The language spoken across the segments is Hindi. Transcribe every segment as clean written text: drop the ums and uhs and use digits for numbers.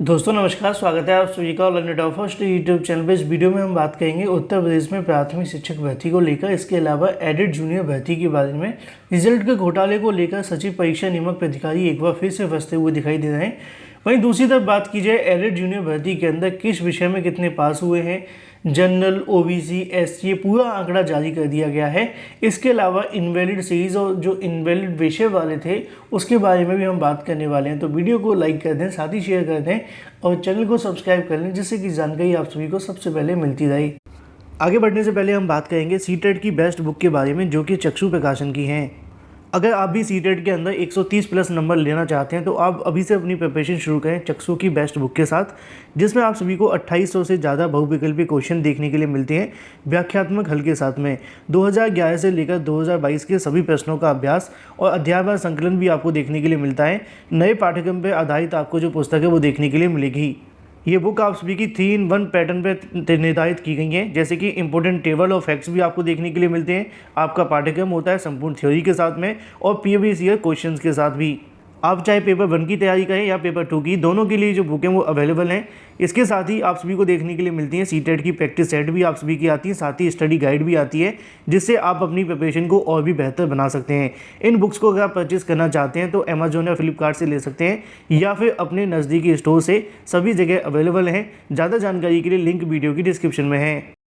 दोस्तों नमस्कार, स्वागत है आप सभी का learn top first YouTube channel पे। इस वीडियो में हम बात करेंगे उत्तर प्रदेश में प्राथमिक शिक्षक भर्ती को लेकर। इसके अलावा एडेड जूनियर भर्ती के बारे में। रिजल्ट के घोटाले को लेकर सचिव परीक्षा नियामक अधिकारी एक बार फिर से फंसते हुए दिखाई दे रहे हैं। वहीं दूसरी तरफ बात की जाए एडेड जूनियर भर्ती के अंदर किस विषय में कितने पास हुए हैं, जनरल, ओबीसी, एससी, ये पूरा आंकड़ा जारी कर दिया गया है। इसके अलावा इनवैलिड सीरीज और जो इनवैलिड विषय वाले थे उसके बारे में भी हम बात करने वाले हैं। तो वीडियो को लाइक कर दें, साथ ही शेयर कर दें और चैनल को सब्सक्राइब कर लें, जिससे कि जानकारी आप सभी को सबसे पहले मिलती रहे। आगे बढ़ने से पहले हम बात करेंगे सीटेट की बेस्ट बुक के बारे में, जो कि चक्षु प्रकाशन की हैं। अगर आप भी सीटेट के अंदर 130 प्लस नंबर लेना चाहते हैं तो आप अभी से अपनी प्रिपरेशन शुरू करें चक्षु की बेस्ट बुक के साथ, जिसमें आप सभी को 2800 से ज़्यादा बहुविकल्पी क्वेश्चन देखने के लिए मिलते हैं व्याख्यात्मक हल के साथ में। 2011 से लेकर 2022 के सभी प्रश्नों का अभ्यास और अध्यायवार संकलन भी आपको देखने के लिए मिलता है। नए पाठ्यक्रम पर आधारित आपको जो पुस्तक है वो देखने के लिए मिलेगी। ये बुक आप सभी की 3-in-1 पैटर्न पे निर्धारित की गई है, जैसे कि इंपॉर्टेंट टेबल और फैक्ट्स भी आपको देखने के लिए मिलते हैं। आपका पाठ्यक्रम होता है संपूर्ण थ्योरी के साथ में और प्रीवियस ईयर क्वेश्चंस के साथ भी। आप चाहे पेपर 1 की तैयारी करें या पेपर 2 की, दोनों के लिए जो बुक है वो अवेलेबल हैं। इसके साथ ही आप सभी को देखने के लिए मिलती है सीटेट की प्रैक्टिस सेट भी आप सभी की आती है, साथ ही स्टडी गाइड भी आती है, जिससे आप अपनी प्रिपरेशन को और भी बेहतर बना सकते हैं। इन बुक्स को अगर आप परचेज करना चाहते हैं तो अमेजोन या फ्लिपकार्ट से ले सकते हैं या फिर अपने नज़दीकी स्टोर से, सभी जगह अवेलेबल हैं। ज़्यादा जानकारी के लिए लिंक वीडियो की डिस्क्रिप्शन में है।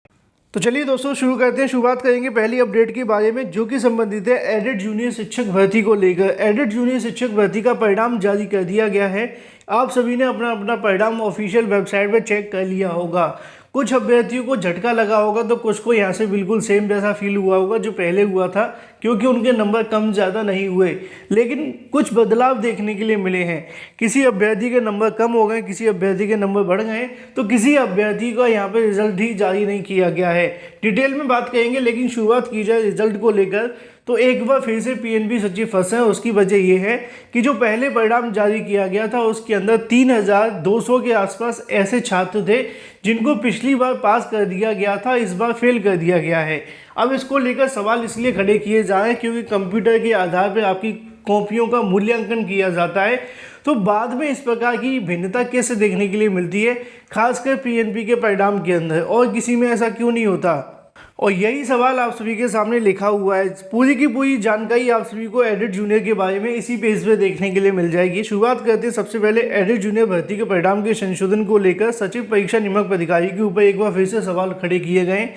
तो चलिए दोस्तों शुरू करते हैं। शुरुआत करेंगे पहली अपडेट के बारे में, जो कि संबंधित है एडेड जूनियर शिक्षक भर्ती को लेकर। एडेड जूनियर शिक्षक भर्ती का परिणाम जारी कर दिया गया है। आप सभी ने अपना अपना परिणाम ऑफिशियल वेबसाइट पर चेक कर लिया होगा। कुछ अभ्यर्थियों को झटका लगा होगा तो कुछ को यहाँ से बिल्कुल सेम जैसा फील हुआ होगा जो पहले हुआ था, क्योंकि उनके नंबर कम ज़्यादा नहीं हुए, लेकिन कुछ बदलाव देखने के लिए मिले हैं। किसी अभ्यर्थी के नंबर कम हो गए, किसी अभ्यर्थी के नंबर बढ़ गए, तो किसी अभ्यर्थी का यहाँ पे रिजल्ट ही जारी नहीं किया गया है। डिटेल में बात करेंगे, लेकिन शुरुआत की जाए रिजल्ट को लेकर तो एक बार फिर से पीएनबी सचिव फंसे हैं। उसकी वजह यह है कि जो पहले परिणाम जारी किया गया था उसके अंदर 3200 के आसपास ऐसे छात्र थे जिनको पिछली बार पास कर दिया गया था, इस बार फेल कर दिया गया है। अब इसको लेकर सवाल इसलिए खड़े किए जा रहे हैं क्योंकि कंप्यूटर के आधार पर आपकी कॉपियों का मूल्यांकन किया जाता है, तो बाद में इस प्रकार की भिन्नता कैसे देखने के लिए मिलती है, खासकर पीएनबी के परिणाम के अंदर, और किसी में ऐसा क्यों नहीं होता। और यही सवाल आप सभी के सामने लिखा हुआ है। पूरी की पूरी जानकारी आप सभी को एडेड जूनियर के बारे में इसी पेज पे देखने के लिए मिल जाएगी। शुरुआत करते हैं सबसे पहले एडेड जूनियर भर्ती के परिणाम के संशोधन को लेकर सचिव परीक्षा नियामक अधिकारी के ऊपर एक बार फिर से सवाल खड़े किए गए।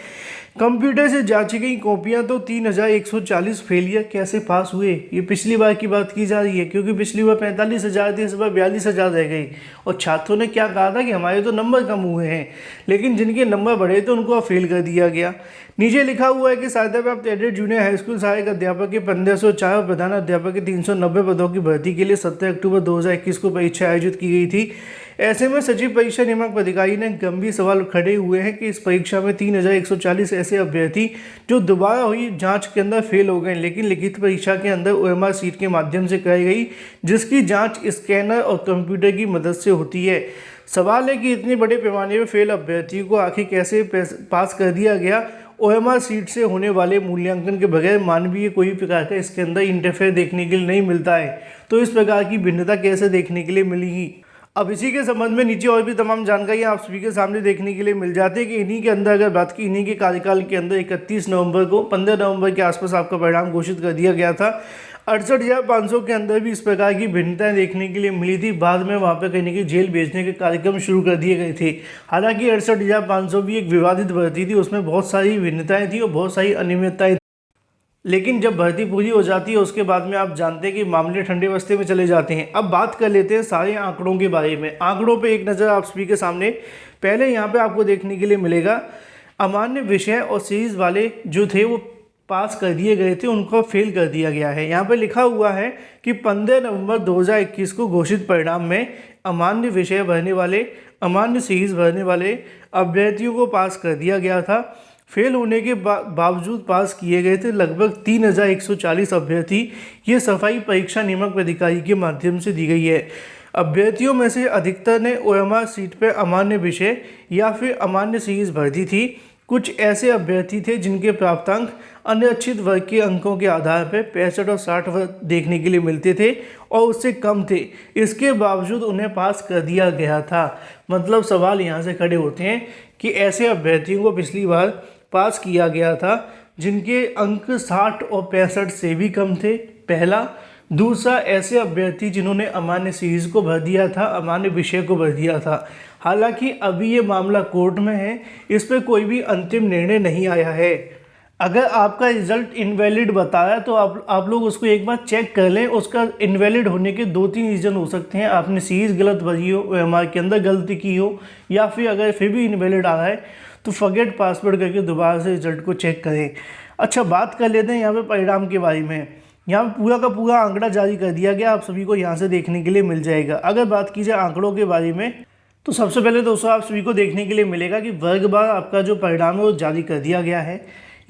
कंप्यूटर से जांची गई कॉपियां तो 3140 फेलियर कैसे पास हुए, ये पिछली बार की बात की जा रही है, क्योंकि पिछली बार 45,000 थी, इस बार 42,000 रह गई। और छात्रों ने क्या कहा था कि हमारे तो नंबर कम हुए हैं, लेकिन जिनके नंबर बढ़े तो उनको फेल कर दिया गया। नीचे लिखा हुआ है कि सहायता प्राप्त एडेड जूनियर हाई स्कूल सहायक अध्यापक के 1504 और प्रधान अध्यापक के 390 पदों की भर्ती के लिए 17 अक्टूबर 2021 को परीक्षा आयोजित की गई थी। ऐसे में सचिव परीक्षा नियामक अधिकारी ने गंभीर सवाल खड़े हुए हैं कि इस परीक्षा में 3140 ऐसे अभ्यर्थी जो दोबारा हुई जांच के अंदर फेल हो गए, लेकिन लिखित परीक्षा के अंदर ओएमआर सीट के माध्यम से कराई गई, जिसकी जांच स्कैनर और कंप्यूटर की मदद से होती है। सवाल है कि इतने बड़े पैमाने पर फेल अभ्यर्थियों को आखिर कैसे पास कर दिया गया। ओएमआर सीट से होने वाले मूल्यांकन के बगैर मानवीय कोई प्रकार का इसके अंदर इंटरफेयर देखने के लिए नहीं मिलता है, तो इस प्रकार की भिन्नता कैसे देखने के लिए मिलेगी। अब इसी के संबंध में नीचे और भी तमाम जानकारी आप सभी के सामने देखने के लिए मिल जाती है कि इन्हीं के अंदर अगर बात की, इन्हीं के कार्यकाल के अंदर 31 नवंबर को 15 नवंबर के आसपास आपका परिणाम घोषित कर दिया गया था। 68,500 के अंदर भी इस प्रकार की भिन्नताएं देखने के लिए मिली थी। बाद में वहाँ पर कहीं ना कहीं जेल भेजने के कार्यक्रम शुरू कर दिए गए थे। हालांकि 68,500 भी एक विवादित भर्ती थी, उसमें बहुत सारी भिन्नताएं थी और बहुत सारी अनियमितताएं, लेकिन जब भर्ती पूरी हो जाती है उसके बाद में आप जानते हैं कि मामले ठंडे बस्ते में चले जाते हैं। अब बात कर लेते हैं सारे आंकड़ों के बारे में। आंकड़ों पे एक नज़र आप सभी के सामने। पहले यहाँ पे आपको देखने के लिए मिलेगा अमान्य विषय और सीरीज वाले जो थे वो पास कर दिए गए थे, उनको फेल कर दिया गया है। यहाँ पे लिखा हुआ है कि 15 नवंबर 2021 को घोषित परिणाम में अमान्य विषय भरने वाले, अमान्य सीरीज भरने वाले अभ्यर्थियों को पास कर दिया गया था। फेल होने के बावजूद पास किए गए थे लगभग 3140 अभ्यर्थी। ये सफाई परीक्षा नियामक अधिकारी के माध्यम से दी गई है। अभ्यर्थियों में से अधिकतर ने ओएमआर सीट पर अमान्य विषय या फिर अमान्य सीरीज भर दी थी। कुछ ऐसे अभ्यर्थी थे जिनके प्राप्तांक अनिश्चित वर्ग के अंकों के आधार पर 65 और 60 वर्ग देखने के लिए मिलते थे और उससे कम थे, इसके बावजूद उन्हें पास कर दिया गया था। मतलब सवाल यहाँ से खड़े होते हैं कि ऐसे अभ्यर्थियों को पिछली बार पास किया गया था जिनके अंक 60 और 65 से भी कम थे, पहला। दूसरा, ऐसे अभ्यर्थी जिन्होंने अमान्य सीरीज को भर दिया था, अमान्य विषय को भर दिया था। हालांकि अभी ये मामला कोर्ट में है, इस पर कोई भी अंतिम निर्णय नहीं आया है। अगर आपका रिजल्ट इनवैलिड बताया तो आप लोग उसको एक बार चेक कर लें। उसका इनवैलिड होने के 2-3 रीज़न हो सकते हैं। आपने सीरीज गलत भरी हो, एमआर के अंदर गलती की हो, या फिर अगर फिर भी इनवैलिड आ रहा है तो फॉरगेट पासवर्ड करके दोबारा से रिजल्ट को चेक करें। अच्छा, बात कर लेते हैं यहाँ पे परिणाम के बारे में। यहाँ पे पूरा का पूरा आंकड़ा जारी कर दिया गया, आप सभी को यहाँ से देखने के लिए मिल जाएगा। अगर बात की जाए आंकड़ों के बारे में तो सबसे पहले दोस्तों आप सभी को देखने के लिए मिलेगा कि वर्गवार आपका जो परिणाम है वो जारी कर दिया गया है।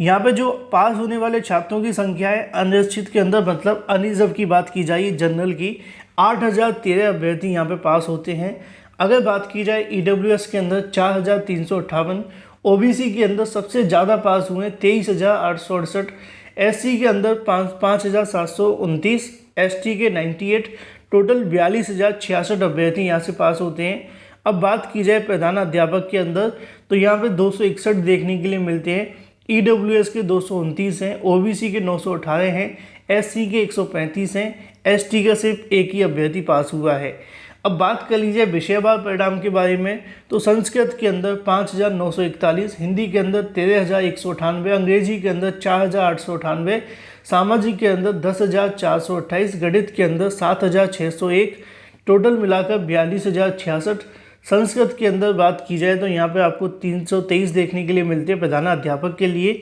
यहाँ पे जो पास होने वाले छात्रों की संख्या है अनिश्चित के अंदर, मतलब अनरिजर्व की बात की जाए जनरल की, 8013 अभ्यर्थी यहाँ पे पास होते हैं। अगर बात की जाए ईडब्ल्यूएस के अंदर 4358, ओबीसी के अंदर सबसे ज़्यादा पास हुए 23,868, एससी के अंदर 5,729, एसटी के 98, टोटल 42,066 अभ्यर्थी यहाँ से पास होते हैं। अब बात की जाए प्रधान अध्यापक के अंदर तो यहाँ पे 261 देखने के लिए मिलते हैं। ईडब्ल्यूएस के 229 हैं, ओबीसी के 918 हैं, एससी के 135 हैं, एसटी का सिर्फ एक ही अभ्यर्थी पास हुआ है। अब बात कर लीजिए विषयवार परिणाम के बारे में तो संस्कृत के अंदर 5,941, हिंदी के अंदर 13,198, अंग्रेजी के अंदर 4,898, सामाजिक के अंदर 10,428, गणित के अंदर 7,601, टोटल मिलाकर 42,066। संस्कृत के अंदर बात की जाए तो यहाँ पे आपको 323 देखने के लिए मिलते हैं प्रधानाध्यापक के लिए।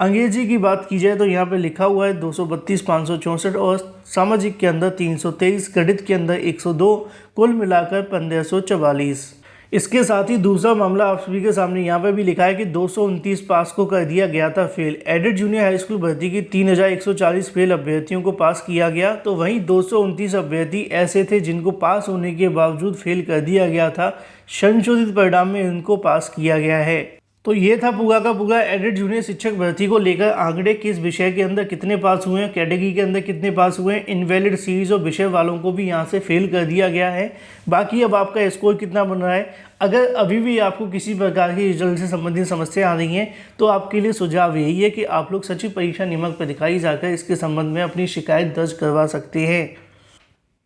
अंग्रेजी की बात की जाए तो यहाँ पे लिखा हुआ है 232,564 और सामाजिक के अंदर 323, गणित के अंदर 102, कुल मिलाकर 1,544। इसके साथ ही दूसरा मामला आप सभी के सामने यहाँ पे भी लिखा है कि 229 पास को कर दिया गया था fail. Aided junior high school भर्ती की 3,140 फेल अभ्यर्थियों को पास किया गया, तो वहीं 229 अभ्यर्थी ऐसे थे जिनको पास होने के बावजूद फेल कर दिया गया था। संशोधित परिणाम में इनको पास किया गया है। तो ये था पूरा का पूरा एडेड जूनियर शिक्षक भर्ती को लेकर आंकड़े, किस विषय के अंदर कितने पास हुए हैं, कैटेगरी के अंदर कितने पास हुए हैं, इनवैलिड सीरीज और विषय वालों को भी यहाँ से फेल कर दिया गया है। बाकी अब आपका स्कोर कितना बन रहा है, अगर अभी भी आपको किसी प्रकार की रिजल्ट से संबंधित समस्या आ रही हैं तो आपके लिए सुझाव यही है कि आप लोग सचिव परीक्षा नियामक प्राधिकारी जाकर इसके संबंध में अपनी शिकायत दर्ज करवा सकते हैं।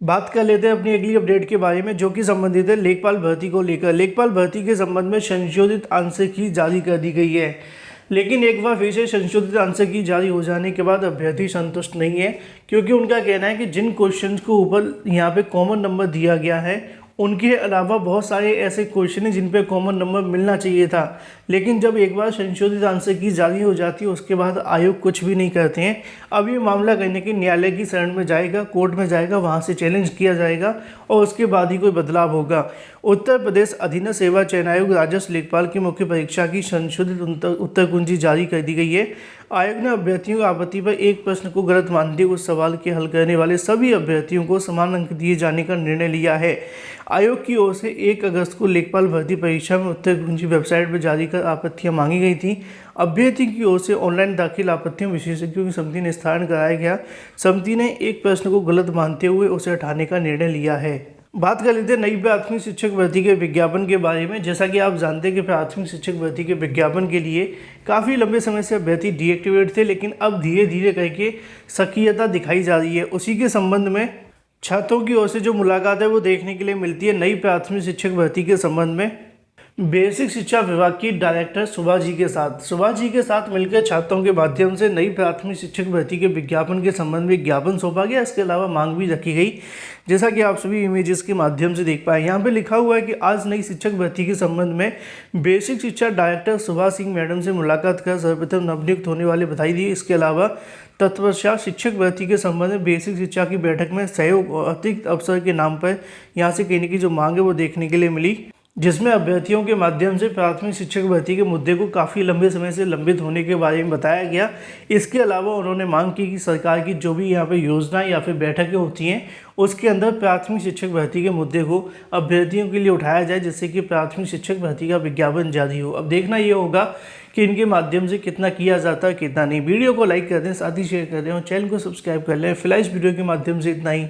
बात कर लेते हैं अपनी अगली अपडेट के बारे में, जो कि संबंधित है लेखपाल भर्ती को लेकर। लेखपाल भर्ती के संबंध में संशोधित आंशिकी जारी कर दी गई है, लेकिन एक बार फिर से संशोधित आंशिकी जारी हो जाने के बाद अभ्यर्थी संतुष्ट नहीं है, क्योंकि उनका कहना है कि जिन क्वेश्चंस को ऊपर यहाँ पे कॉमन नंबर दिया गया है उनके अलावा बहुत सारे ऐसे क्वेश्चन हैं जिन पे कॉमन नंबर मिलना चाहिए था, लेकिन जब एक बार संशोधित आंशिकी जारी हो जाती है उसके बाद आयोग कुछ भी नहीं करते हैं। अब ये मामला कहने की न्यायालय की शरण में जाएगा, कोर्ट में जाएगा, वहाँ से चैलेंज किया जाएगा और उसके बाद ही कोई बदलाव होगा। उत्तर प्रदेश अधीनस्थ सेवा चयन आयोग राजस्व लेखपाल की मुख्य परीक्षा की संशोधित उत्तर कुंजी जारी कर दी गई है। आयोग ने अभ्यर्थियों की आपत्ति पर एक प्रश्न को गलत मानते हुए उस सवाल के हल करने वाले सभी अभ्यर्थियों को समान अंक दिए जाने का निर्णय लिया है। आयोग की ओर से 1 अगस्त को लेखपाल भर्ती परीक्षा में उत्तर कुंजी वेबसाइट पर जारी कर आपत्तियां मांगी गई थी। अभ्यर्थी की ओर से ऑनलाइन दाखिल आपत्तियों विशेषज्ञों की समिति ने स्थान कराया गया। समिति ने एक प्रश्न को गलत मानते हुए उसे हटाने का निर्णय लिया है। बात कर लेते हैं नई प्राथमिक शिक्षक भर्ती के विज्ञापन के बारे में। जैसा कि आप जानते हैं कि प्राथमिक शिक्षक भर्ती के विज्ञापन के लिए काफ़ी लंबे समय से अभ्यर्थी डीएक्टिवेट थे, लेकिन अब धीरे धीरे करके सक्रियता दिखाई जा रही है। उसी के संबंध में छात्रों की ओर से जो मुलाकात है वो देखने के लिए मिलती है नई प्राथमिक शिक्षक भर्ती के संबंध में बेसिक शिक्षा विभाग की डायरेक्टर सुभा जी के साथ मिलकर छात्रों के माध्यम से नई प्राथमिक शिक्षक भर्ती के विज्ञापन के संबंध में ज्ञापन सौंपा गया। इसके अलावा मांग भी रखी गई, जैसा कि आप सभी इमेजेस के माध्यम से देख पाए। यहाँ पे लिखा हुआ है कि आज नई शिक्षक भर्ती के संबंध में बेसिक शिक्षा डायरेक्टर सुभा सिंह मैडम से मुलाकात कर सर्वप्रथम नवनियुक्त होने वाले बधाई दी। इसके अलावा तत्पश्चात शिक्षक भर्ती के संबंध में बेसिक शिक्षा की बैठक में सहयोग और अतिरिक्त अवसर के नाम पर यहाँ से कहने की जो मांग है वो देखने के लिए मिली। जिसमें अभ्यर्थियों के माध्यम से प्राथमिक शिक्षक भर्ती के मुद्दे को काफ़ी लंबे समय से लंबित होने के बारे में बताया गया। इसके अलावा उन्होंने मांग की कि सरकार की जो भी यहाँ पे योजना या फिर बैठकें होती हैं उसके अंदर प्राथमिक शिक्षक भर्ती के मुद्दे को अभ्यर्थियों के लिए उठाया जाए, जिससे कि प्राथमिक शिक्षक भर्ती का विज्ञापन जारी हो। अब देखना ये होगा कि इनके माध्यम से कितना किया जाता है कितना नहीं। वीडियो को लाइक कर दें, साथ ही शेयर कर दें और चैनल को सब्सक्राइब कर लें। फिलहाल इस वीडियो के माध्यम से इतना ही।